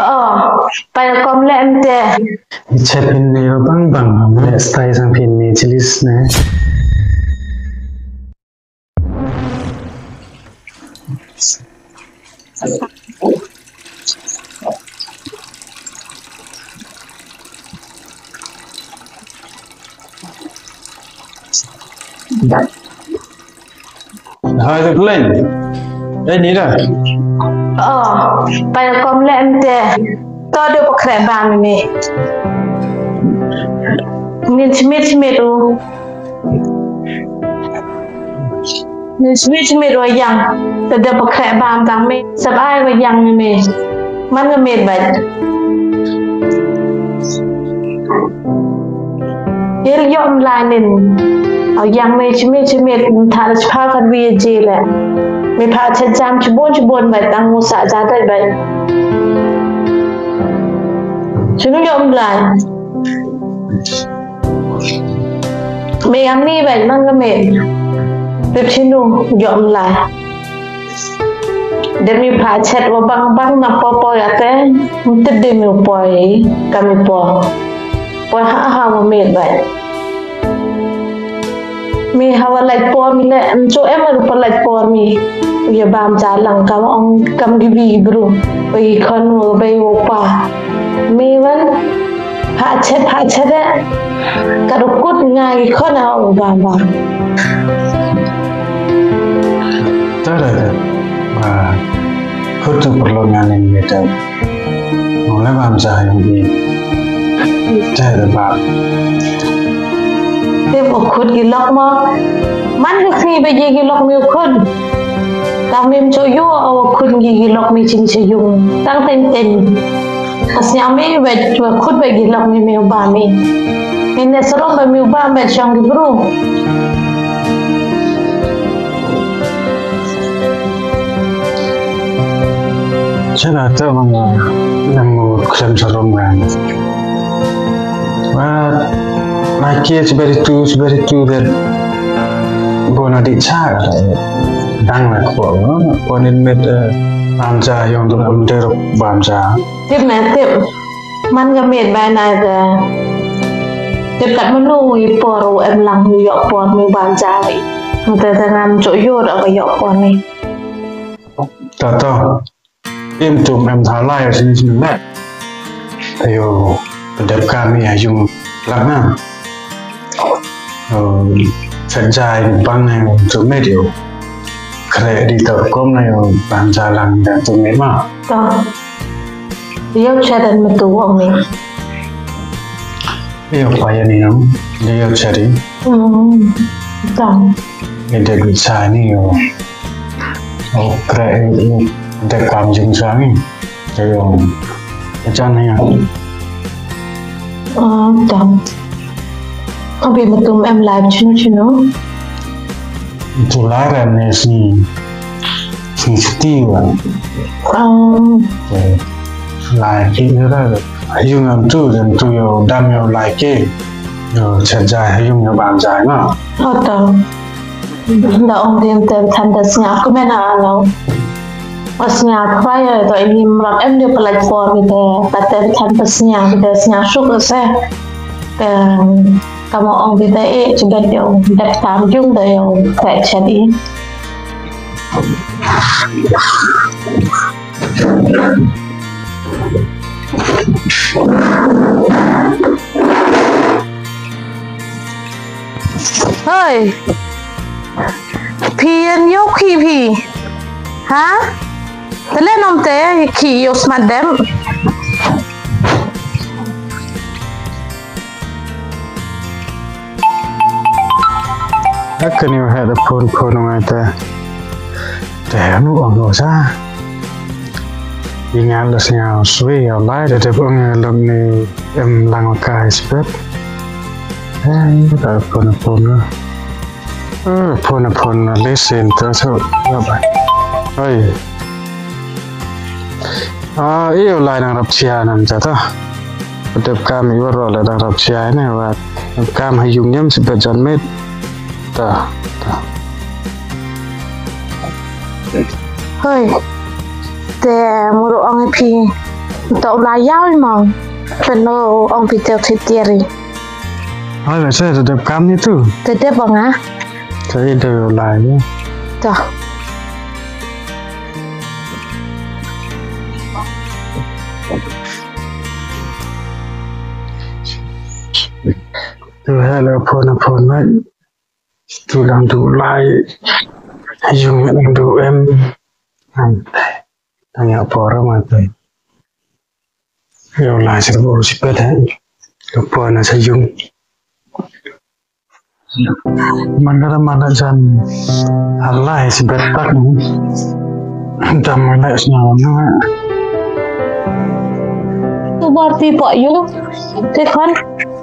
Pada komplain dia. Chat ini bang, let's try sampai ini jelas nih. Hai tu lain. Ni dah. Pada komplain dia. Tahu dia pekerjaan ini. Ni cemit tu. Ni cemit yang ada pekerjaan tang ni. Sebab yang ni. Mana baik. Dia yang lain. Yang ni cemit thà phá kan vi je le. Mi phá chat jam chubon baik tang musa jada baik. Chúng nhộm lại mẹ ăn đi vậy mang cái mẹ đẹp trên luôn nhộm lại để mình phá chết và băng nằm po là thế tích đi mình po ấy cả mình po hả mà mệt vậy mình hava lại po mình lại chỗ em là po lại po mình giờ bám trả lằng cả ông cầm đi bì bro bây con ngồi bây opa mi vẫn hạ chết đấy cả đôi cút ngay khó nào vàng Tới đây và hút được một lon ngàn nghìn người đâu nó lấy làm dài không gì chạy được bạc tiếp một khuất cái lọc mà mắt cái khi bây giờ cái lọc miêu khuất tao mềm cho vô ở khuất cái lọc mi chính sử dụng tăng tên Asnya mi bet khut be gilak mi meu ba mi. Ini serong be meu ba bet shang gibru. Chắc là tao bằng làm một xem serong kan. Và like it's very true that bona dicha đang là của nên met bám giá yang tu pun teruk bám giá. Tiếp man cái mệt bài này là tiếp cận mình nuôi bò em lăng nuôi dọc bò nuôi bám giá vậy. Người ta làm chỗ vô đó cái dọc bò này. Tahu, em cuma em tháo lại ở sini nè. Ayo, pendap kami ayung lama. Phần dài băng này chúng mấy điều. Kể đi tập công này bán ra làng đã từng ấy mà. Dia cari metu orang ni. Dia payah ni am, dia cari. Tahu. Dia bisa ni kira dia kamjung sangi. Jadi macam ni. Tahu. Habis metu em live chino. Tularan ni si Steve. Lại cái nữa là dùng làm chủ then tu yo đam yo lại cái chân dài dùng yo bàn dài mà. Tahu. Dah orang dia tanda senyap aku mana alau. Senyap saya tu ini merak em dia platform kita, tapi tanda senyap kita senyap suka saya. Kamu orang kita juga dia dah tamjung dah yo kayak jadi. Hey, pian yo kipi, ha? Tele nom te ki yo smadem. Aku ni ada phone orang ta. Dah nu orang dosa. Ingat lu senyap suai ya lai dah orang lom ni em lang kai spet. Ada phone phone listen terus apa? Oi. Iyo lai nang rap cia nang jatuh. Betul kami baru lai nang rap cia ni buat kami hayungnya sebagian met. Ta. Hoi. Te muru ang pi tàu lá dao mà phần nô ông Peter Thierry Hỏi là sẽ được cam như thế tới tiếp bằng á Thấy đều lại nhé cho Từ hai là phone đấy Từ làm đủ lại Hay dùng những đủ em Thằng nhà phone ra mà tới Điều lại sẽ bố xí bết hết Lúc phone là sẽ dùng Mana jan Allah si betak jam lại nhau nữa tu bọt thì bỏ dung thế con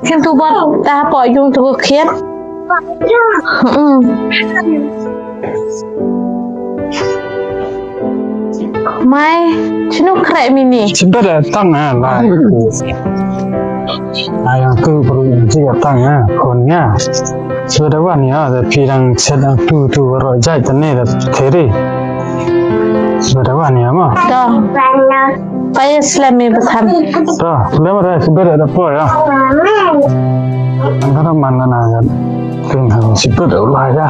khi tu bọt ta bỏ dung tu khiến mai chứ nó khỏe mini si betak tăng à lại yang tu perlu juga tang ya konnya sudah wan ya ada pirang sedang tu baru jai tane da theri sudah wan ya ma đó phải Islami betam dah lewat dah sebentar ada apa ya antara mana nak kan harus sebentar ulah ya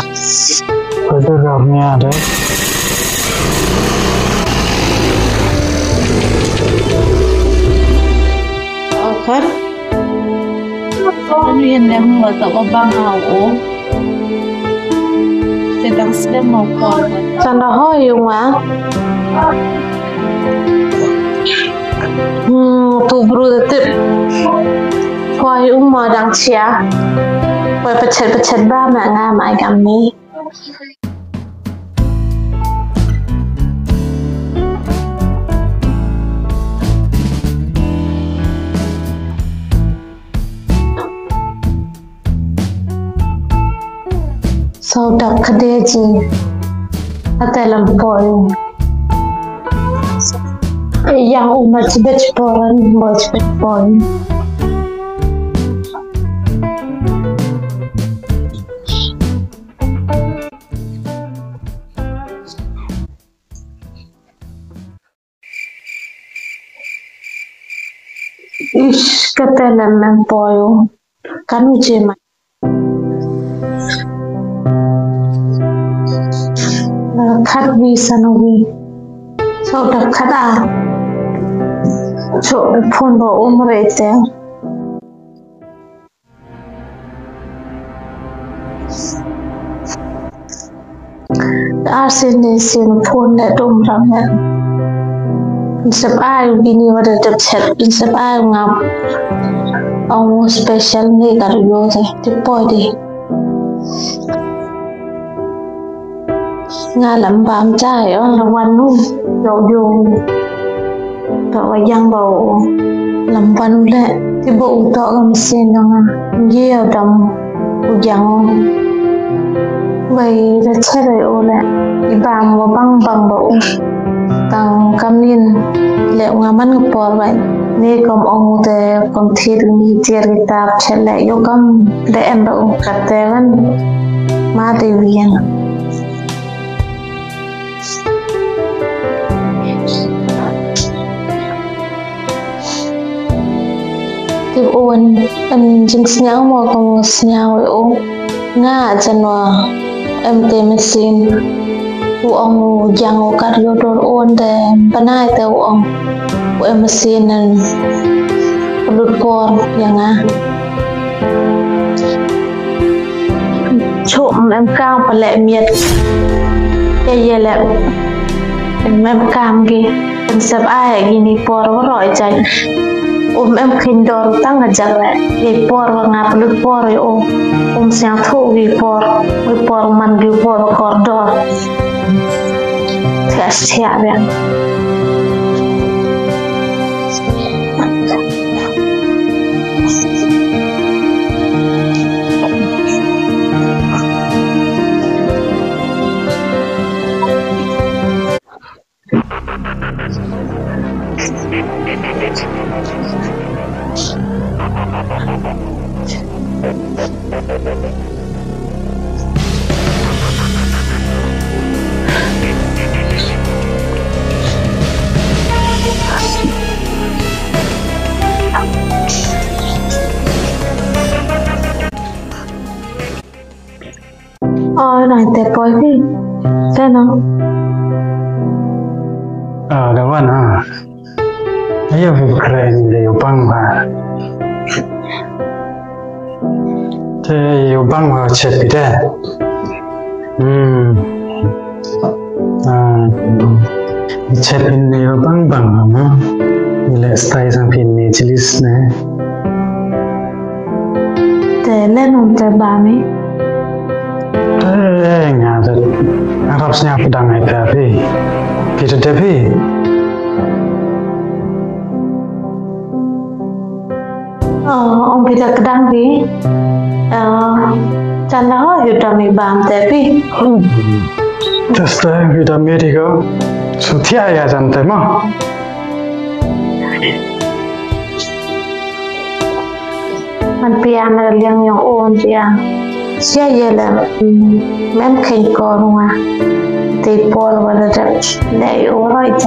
pada ramnya ada con anh Huyền đang mở rộng băng hào ố sẽ đang xem màu còn chẳng đó hơi dùng á tu buru tetep koi mà đang chia koi pecet ba mẹ nga mãi cảm ní sau đặc khade ji atelam poyo yang umat sebet poran mau sebet poin ish katelam poyo kanu jema khát vi sanovi sau đặc khát à chỗ phun vào ôm rễ téo đã xin phun để đụng rằng nhận sắp ai bini vào đợt chặt sắp ai ngọc ông special này cả rồi thì bôi đi nga làm bám trai ở là quan luôn rồi dùng rồi giang bầu làm quan lệ thì bộ tọ làm xin cho nga nhiều đồng giang vậy là chết rồi ô lệ thì bám vào băng bộ tăng cam niên liệu nga mắt ngập bò vậy nên còn ông để còn thi được đi chơi kita chết lại yêu cam để em độ cắt tên mà đi viên uan an jing snyao mo kong snyao o nga chanwa MT machine uong yang o karyo dor on de panai te uong machine nan lut por yang a trộm em cao và lệ miệt cái lệ em cam kia em sắp ai gini por có rọi chạy em khinh đòn tăng ở giặc lại vì por và ngáp lực por rồi sang thu vì por man vì por còn đòn thế sẽ vậy này tệ bói đi thế nó đó là nó ấy là việc kể nhiều băng mà thế nhiều băng mà chết bị đẻ chết bị nhiều băng bằng hả lẽ stay sang pin này chỉ list này tệ lên hồn tệ bà mấy ngà thật harapnya pedang itu tapi tidak tapi ông bị đặt đăng đi cha nó hiểu rằng mình bàn tapi just kita medico sutia ya jantai mahมันเปียนอะไรยังยังโอนเปียเสียเยอะเลยแม่เข่งก่อนว่าตีปอลว่าจะได้โอ้ยใจ